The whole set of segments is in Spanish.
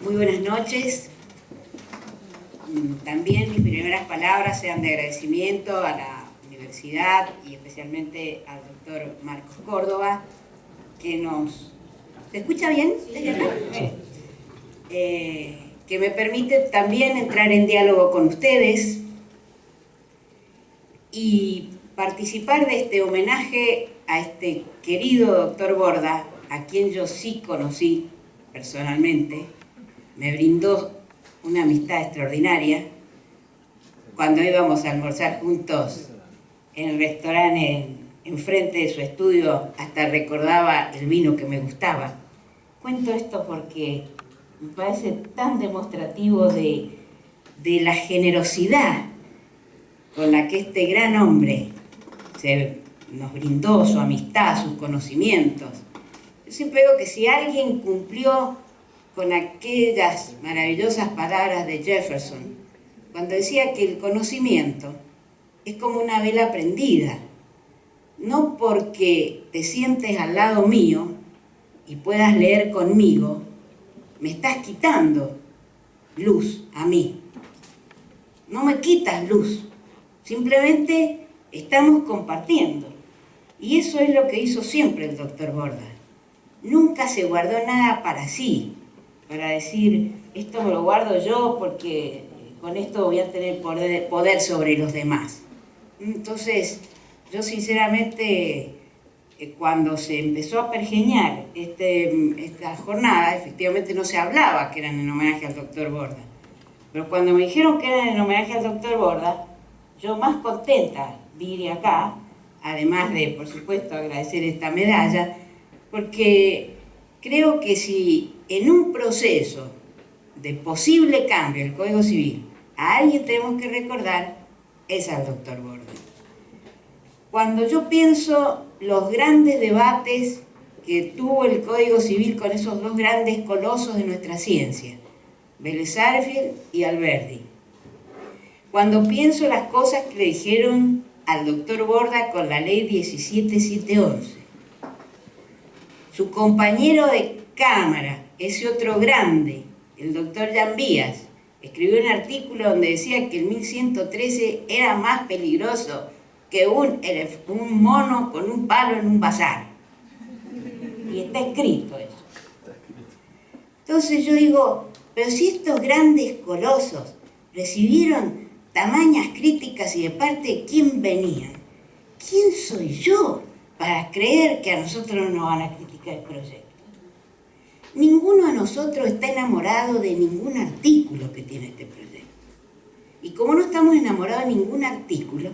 Muy buenas noches. También mis primeras palabras sean de agradecimiento a la universidad y especialmente al doctor Marcos Córdoba, que nos... ¿Se escucha bien? Que me permite también entrar en diálogo con ustedes y participar de este homenaje a este querido doctor Borda, a quien yo sí conocí personalmente. Me brindó una amistad extraordinaria cuando íbamos a almorzar juntos en el restaurante enfrente de su estudio. Hasta recordaba el vino que me gustaba. Cuento esto porque me parece tan demostrativo de la generosidad con la que este gran hombre nos brindó su amistad, sus conocimientos. Yo siempre digo que si alguien cumplió con aquellas maravillosas palabras de Jefferson, cuando decía que el conocimiento es como una vela prendida, no porque te sientes al lado mío y puedas leer conmigo, me estás quitando luz a mí. No me quitas luz, simplemente estamos compartiendo. Y eso es lo que hizo siempre el doctor Borda. Nunca se guardó nada para sí, para decir, esto me lo guardo yo porque con esto voy a tener poder sobre los demás. Entonces, yo sinceramente, cuando se empezó a pergeñar esta jornada, efectivamente no se hablaba que eran en homenaje al doctor Borda. Pero cuando me dijeron que eran en homenaje al doctor Borda, yo más contenta vine acá, además de, por supuesto, agradecer esta medalla, porque creo que si en un proceso de posible cambio del Código Civil a alguien tenemos que recordar, es al doctor Borda. Cuando yo pienso los grandes debates que tuvo el Código Civil con esos dos grandes colosos de nuestra ciencia, Vélez Sársfield y Alberdi, cuando pienso las cosas que le dijeron al doctor Borda con la ley 17711, su compañero de cámara, ese otro grande, el doctor Jan Vías, escribió un artículo donde decía que el 1113 era más peligroso que un mono con un palo en un bazar. Y está escrito eso. Entonces yo digo, pero si estos grandes colosos recibieron tamañas críticas y de parte de quién venían, ¿quién soy yo para creer que a nosotros no nos van a criticar el proyecto? Ninguno de nosotros está enamorado de ningún artículo que tiene este proyecto. Y como no estamos enamorados de ningún artículo,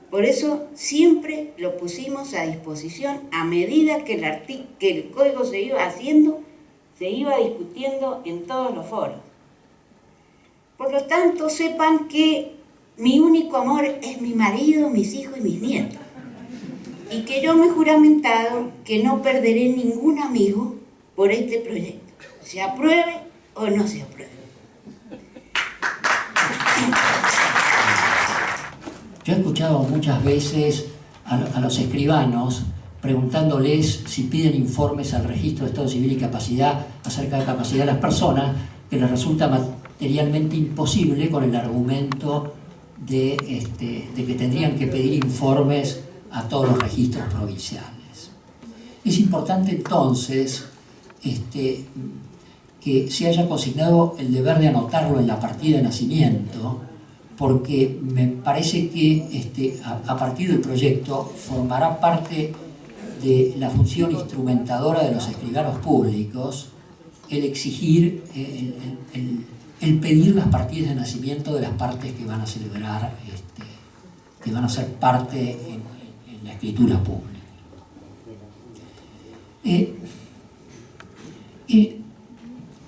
por eso siempre lo pusimos a disposición a medida que el código se iba haciendo, se iba discutiendo en todos los foros. Por lo tanto, sepan que mi único amor es mi marido, mis hijos y mis nietos. Y que yo me he juramentado que no perderé ningún amigo por este proyecto, se apruebe o no se apruebe. Yo he escuchado muchas veces a los escribanos preguntándoles si piden informes al registro de Estado Civil y Capacidad acerca de capacidad de las personas, que les resulta materialmente imposible con el argumento de que tendrían que pedir informes a todos los registros provinciales. Es importante entonces que se haya consignado el deber de anotarlo en la partida de nacimiento, porque me parece que a partir del proyecto formará parte de la función instrumentadora de los escribanos públicos el exigir, el pedir las partidas de nacimiento de las partes que van a celebrar, que van a ser parte en la escritura pública.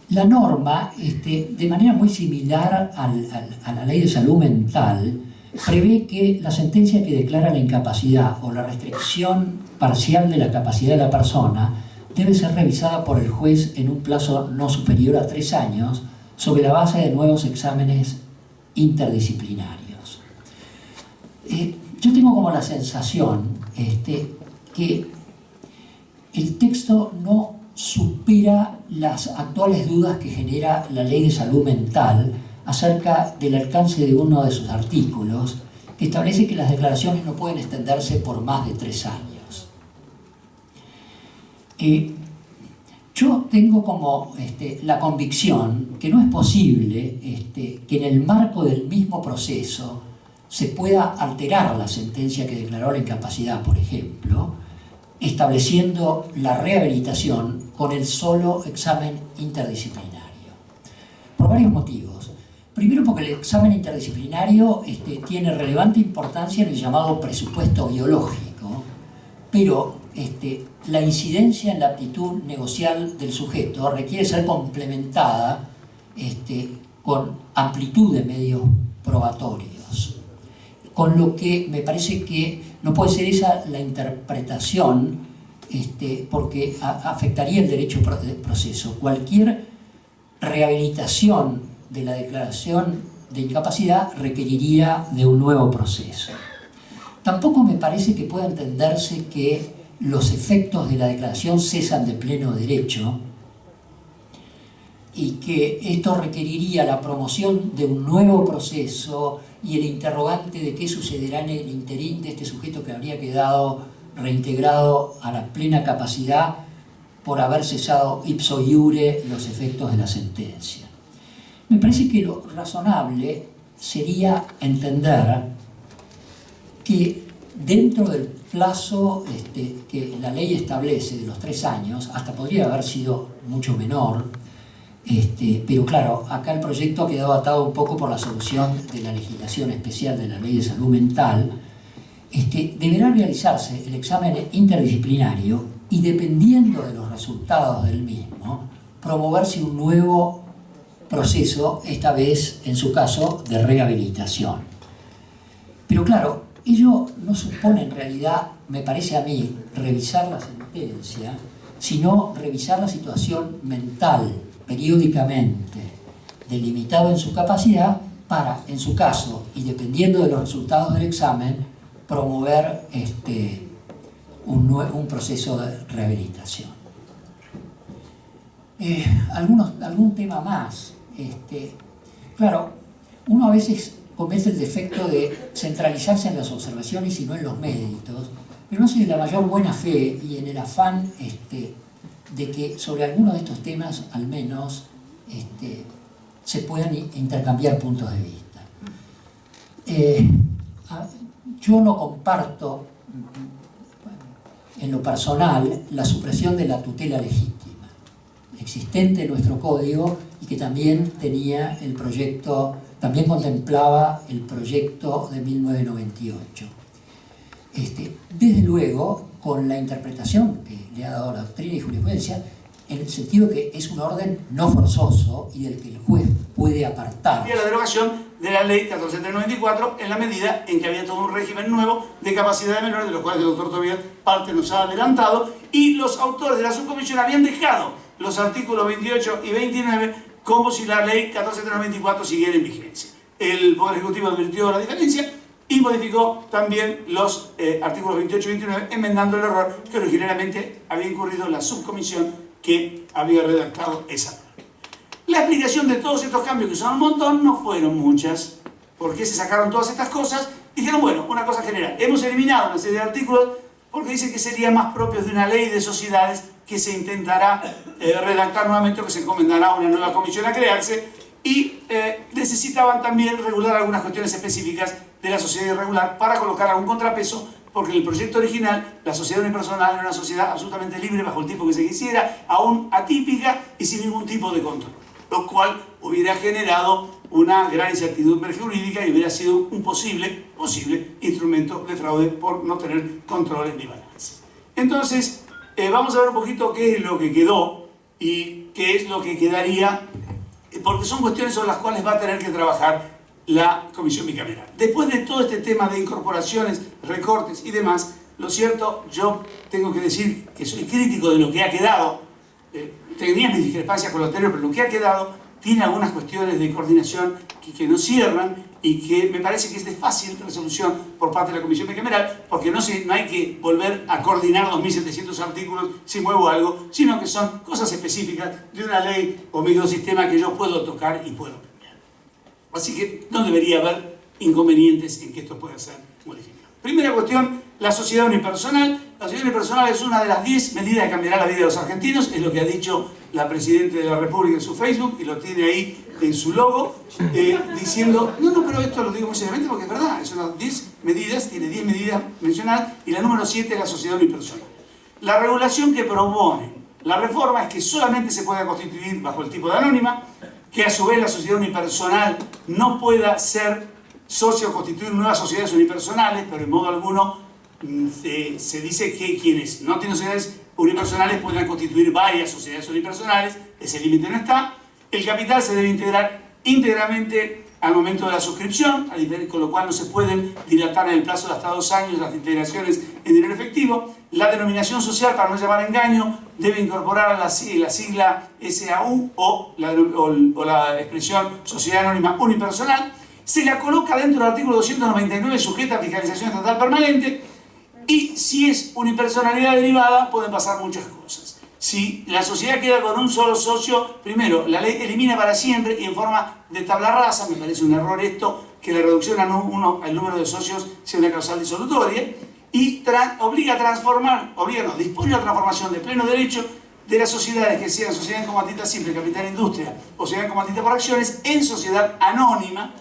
La norma, de manera muy similar a la ley de salud mental, prevé que la sentencia que declara la incapacidad o la restricción parcial de la capacidad de la persona debe ser revisada por el juez en un plazo no superior a 3 años sobre la base de nuevos exámenes interdisciplinarios. Yo tengo como la sensación que el texto no supera las actuales dudas que genera la Ley de Salud Mental acerca del alcance de uno de sus artículos, que establece que las declaraciones no pueden extenderse por más de 3 años. Yo tengo como la convicción que no es posible que en el marco del mismo proceso se pueda alterar la sentencia que declaró la incapacidad, por ejemplo, estableciendo la rehabilitación con el solo examen interdisciplinario. Por varios motivos. Primero, porque el examen interdisciplinario tiene relevante importancia en el llamado presupuesto biológico, pero la incidencia en la aptitud negocial del sujeto requiere ser complementada con amplitud de medios probatorios. Con lo que me parece que no puede ser esa la interpretación, porque afectaría el derecho de proceso. Cualquier rehabilitación de la declaración de incapacidad requeriría de un nuevo proceso. Tampoco me parece que pueda entenderse que los efectos de la declaración cesan de pleno derecho y que esto requeriría la promoción de un nuevo proceso y el interrogante de qué sucederá en el interín de este sujeto que habría quedado reintegrado a la plena capacidad por haber cesado ipso iure los efectos de la sentencia. Me parece que lo razonable sería entender que dentro del plazo que la ley establece de los 3 años, hasta podría haber sido mucho menor, pero claro, acá el proyecto ha quedado atado un poco por la solución de la legislación especial de la Ley de Salud Mental. Deberá realizarse el examen interdisciplinario y, dependiendo de los resultados del mismo, promoverse un nuevo proceso, esta vez, en su caso, de rehabilitación. Pero claro, ello no supone en realidad, me parece a mí, revisar la sentencia, sino revisar la situación mental periódicamente, delimitado en su capacidad, para, en su caso, y dependiendo de los resultados del examen, promover un proceso de rehabilitación. Algún tema más. Claro, uno a veces comete el defecto de centralizarse en las observaciones y no en los méritos, pero no sé, de la mayor buena fe y en el afán de que sobre algunos de estos temas al menos se puedan intercambiar puntos de vista. Yo no comparto en lo personal la supresión de la tutela legítima existente en nuestro código y que también tenía el proyecto, también contemplaba el proyecto de 1998. Desde luego, con la interpretación que le ha dado la doctrina y jurisprudencia, en el sentido que es un orden no forzoso y del que el juez puede apartar. Y la derogación de la ley 14.394 en la medida en que había todo un régimen nuevo de capacidad de menores, de los cuales el doctor Tobías parte nos ha adelantado, y los autores de la subcomisión habían dejado los artículos 28 y 29 como si la ley 14.394 siguiera en vigencia. El Poder Ejecutivo advirtió la diferencia y modificó también los artículos 28 y 29, enmendando el error que originariamente había incurrido la subcomisión que había redactado esa norma. La explicación de todos estos cambios, que son un montón, no fueron muchas. ¿Por qué se sacaron todas estas cosas? Dijeron, bueno, una cosa general, hemos eliminado una serie de artículos porque dicen que serían más propios de una ley de sociedades que se intentará redactar nuevamente o que se encomendará a una nueva comisión a crearse, y necesitaban también regular algunas cuestiones específicas de la sociedad irregular para colocar algún contrapeso, porque en el proyecto original la sociedad unipersonal era una sociedad absolutamente libre bajo el tipo que se quisiera, aún atípica y sin ningún tipo de control, lo cual hubiera generado una gran incertidumbre jurídica y hubiera sido un posible instrumento de fraude por no tener controles ni balance. Entonces, vamos a ver un poquito qué es lo que quedó y qué es lo que quedaría, porque son cuestiones sobre las cuales va a tener que trabajar la comisión bicameral. Después de todo este tema de incorporaciones, recortes y demás, lo cierto, yo tengo que decir que soy crítico de lo que ha quedado. Tenía mis discrepancias con lo anterior, pero lo que ha quedado tiene algunas cuestiones de coordinación que no cierran y que me parece que es de fácil resolución por parte de la Comisión Bicameral, porque no hay que volver a coordinar 2.700 artículos si muevo algo, sino que son cosas específicas de una ley o microsistema que yo puedo tocar y puedo cambiar. Así que no debería haber inconvenientes en que esto pueda ser modificado. Primera cuestión, la sociedad unipersonal. La sociedad unipersonal es una de las 10 medidas que cambiará la vida de los argentinos, es lo que ha dicho la Presidenta de la República en su Facebook y lo tiene ahí en su logo, diciendo, no, pero esto lo digo muy seriamente porque es verdad, son las 10 medidas, tiene 10 medidas mencionadas y la número 7 es la sociedad unipersonal. La regulación que propone la reforma es que solamente se pueda constituir bajo el tipo de anónima, que a su vez la sociedad unipersonal no pueda ser socio o constituir nuevas sociedades unipersonales, pero en modo alguno se dice que quienes no tienen sociedades unipersonales podrán constituir varias sociedades unipersonales, ese límite no está. El capital se debe integrar íntegramente al momento de la suscripción, con lo cual no se pueden dilatar en el plazo de hasta 2 años las integraciones en dinero efectivo. La denominación social, para no llamar engaño, debe incorporar la sigla SAU o la expresión Sociedad Anónima Unipersonal. Se la coloca dentro del artículo 299 sujeta a fiscalización estatal permanente y si es unipersonalidad derivada pueden pasar muchas cosas. Si la sociedad queda con un solo socio, primero, la ley elimina para siempre y en forma de tabla rasa, me parece un error esto, que la reducción al número de socios sea una causal disolutoria, y dispone la transformación de pleno derecho de las sociedades que sean sociedad en comandita simple, capital industria o sociedad en comandita por acciones en sociedad anónima,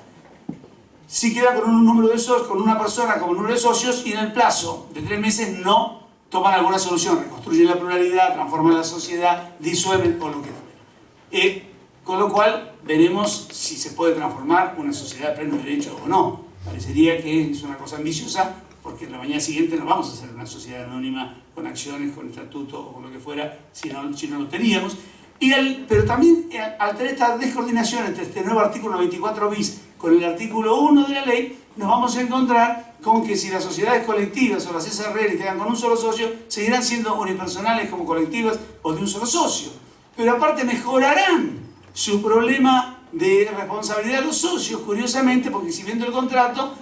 si queda con un número de socios, con una persona como número de socios y en el plazo de 3 meses no toman alguna solución, reconstruyen la pluralidad, transforman la sociedad, disuelven o lo que fuera. Con lo cual veremos si se puede transformar una sociedad de pleno derecho o no. Parecería que es una cosa ambiciosa porque la mañana siguiente no vamos a hacer una sociedad anónima con acciones, con estatuto o con lo que fuera si no lo teníamos. Pero también al tener esta descoordinación entre este nuevo artículo 94 bis con el artículo 1 de la ley, nos vamos a encontrar con que si las sociedades colectivas o las SRL quedan con un solo socio, seguirán siendo unipersonales como colectivas o de un solo socio. Pero aparte mejorarán su problema de responsabilidad de los socios, curiosamente, porque si viendo el contrato,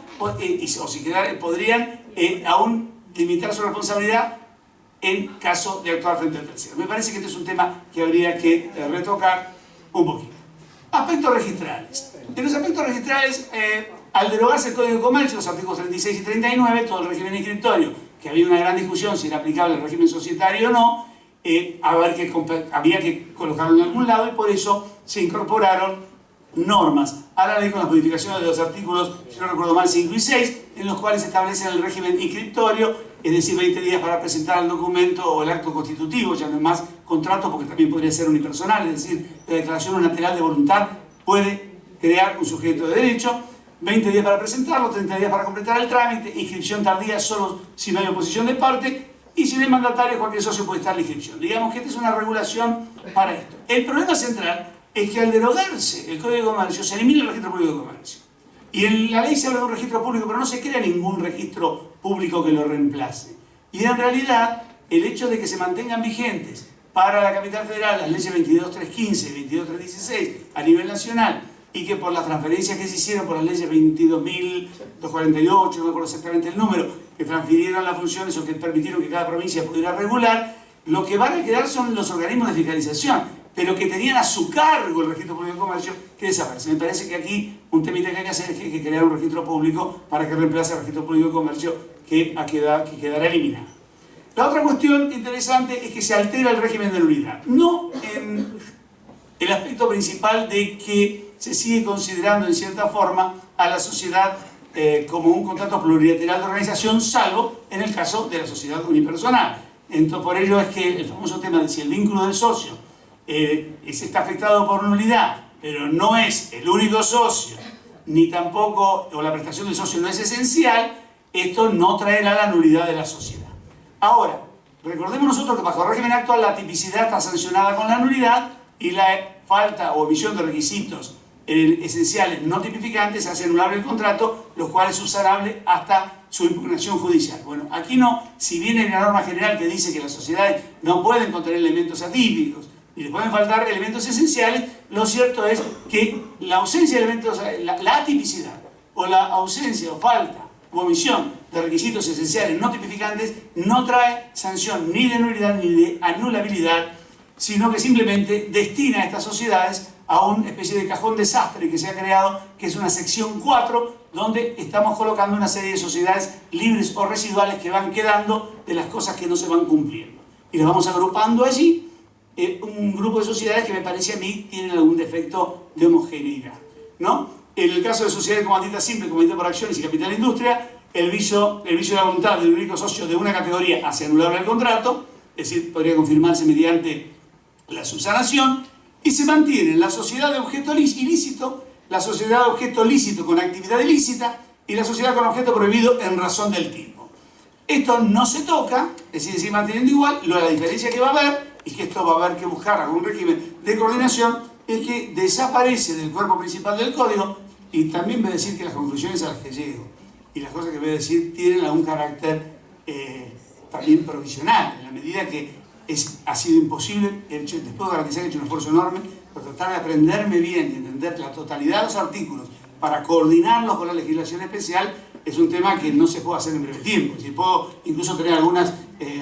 podrían aún limitar su responsabilidad en caso de actuar frente al tercero. Me parece que este es un tema que habría que retocar un poquito. Aspectos registrales. En los aspectos registrales, al derogarse el Código de Comercio, los artículos 36 y 39, todo el régimen inscriptorio, que había una gran discusión si era aplicable al régimen societario o no, había que colocarlo en algún lado y por eso se incorporaron normas a la ley con las modificaciones de los artículos, si no recuerdo mal, 5 y 6, en los cuales se establecen el régimen inscriptorio, es decir, 20 días para presentar el documento o el acto constitutivo, ya no es más contrato porque también podría ser unipersonal, es decir, la declaración unilateral de voluntad puede crear un sujeto de derecho, 20 días para presentarlo, 30 días para completar el trámite, inscripción tardía solo si no hay oposición de parte, y si no hay mandatario, cualquier socio puede estar en la inscripción. Digamos que esta es una regulación para esto. El problema central es que al derogarse el Código de Comercio se elimina el registro público de comercio. Y en la ley se habla de un registro público, pero no se crea ningún registro público que lo reemplace. Y en realidad, el hecho de que se mantengan vigentes para la Capital Federal las leyes 22.315 y 22.316 a nivel nacional, y que por las transferencias que se hicieron por las leyes 22.248, no me acuerdo exactamente el número, que transfirieron las funciones o que permitieron que cada provincia pudiera regular, lo que van a quedar son los organismos de fiscalización, pero que tenían a su cargo el registro público de comercio, que desaparece. Me parece que aquí un temita que hay que hacer es que hay que crear un registro público para que reemplace el registro público de comercio que quedará eliminado. La otra cuestión interesante es que se altera el régimen de nulidad. No en el aspecto principal de que se sigue considerando en cierta forma a la sociedad como un contrato plurilateral de organización, salvo en el caso de la sociedad unipersonal. Entonces, por ello es que el famoso tema de si el vínculo del socio está afectado por nulidad, pero no es el único socio, ni tampoco, o la prestación del socio no es esencial, esto no traerá la nulidad de la sociedad. Ahora, recordemos nosotros que bajo el régimen actual la tipicidad está sancionada con la nulidad y la falta o omisión de requisitos esenciales no tipificantes hace anulable el contrato, los cuales es subsanable hasta su impugnación judicial. Bueno, aquí no, si bien hay una norma general que dice que las sociedades no pueden contener elementos atípicos, y le pueden faltar elementos esenciales, lo cierto es que la ausencia de elementos, la atipicidad, o la ausencia o falta u omisión de requisitos esenciales no tipificantes no trae sanción ni de nulidad ni de anulabilidad, sino que simplemente destina a estas sociedades a una especie de cajón desastre que se ha creado, que es una sección 4, donde estamos colocando una serie de sociedades libres o residuales que van quedando de las cosas que no se van cumpliendo. Y las vamos agrupando allí, un grupo de sociedades que me parece a mí tienen algún defecto de homogeneidad, ¿no? En el caso de sociedades comanditas simples, comanditas por acciones y capital de industria, el vicio de la voluntad del único socio de una categoría hace anulable el contrato, es decir, podría confirmarse mediante la subsanación, y se mantiene la sociedad de objeto ilícito, la sociedad de objeto lícito con actividad ilícita y la sociedad con objeto prohibido en razón del tipo. Esto no se toca, es decir, sigue manteniendo igual. La diferencia que va a haber, y que esto va a haber que buscar algún régimen de coordinación, es que desaparece del cuerpo principal del código, y también voy a decir que las conclusiones a las que llego y las cosas que voy a decir tienen algún carácter también provisional, en la medida que ha sido imposible. Les puedo garantizar que he hecho un esfuerzo enorme por tratar de aprenderme bien y entender la totalidad de los artículos para coordinarlos con la legislación especial. Es un tema que no se puede hacer en breve tiempo. Si puedo incluso tener algunas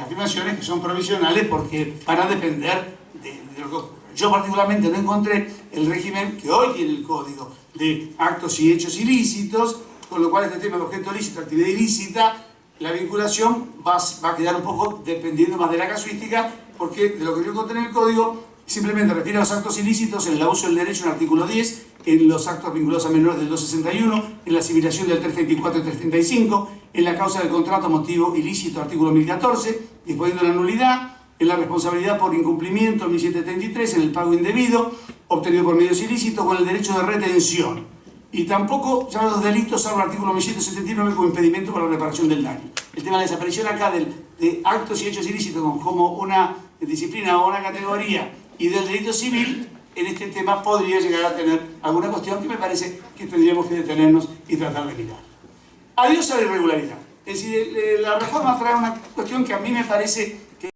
afirmaciones que son provisionales porque van a depender de lo que ocurre. Yo particularmente no encontré el régimen que hoy tiene el código de actos y hechos ilícitos, con lo cual este tema de objeto ilícito, actividad ilícita, la vinculación va a quedar un poco dependiendo más de la casuística, porque de lo que yo encontré en el código simplemente refiere a los actos ilícitos en el abuso del derecho en el artículo 10, en los actos vinculados a menores del 261, en la asimilación del 334 y 335, en la causa del contrato motivo ilícito, artículo 1014, disponiendo la nulidad, en la responsabilidad por incumplimiento, 1733, en el pago indebido, obtenido por medios ilícitos, con el derecho de retención. Y tampoco llaman los delitos, salvo el artículo 1179, como impedimento para la reparación del daño. El tema de la desaparición acá de actos y hechos ilícitos como una disciplina o una categoría y del delito civil, en este tema podría llegar a tener alguna cuestión que me parece que tendríamos que detenernos y tratar de mirar. Adiós a la irregularidad. Es decir, la reforma trae una cuestión que a mí me parece que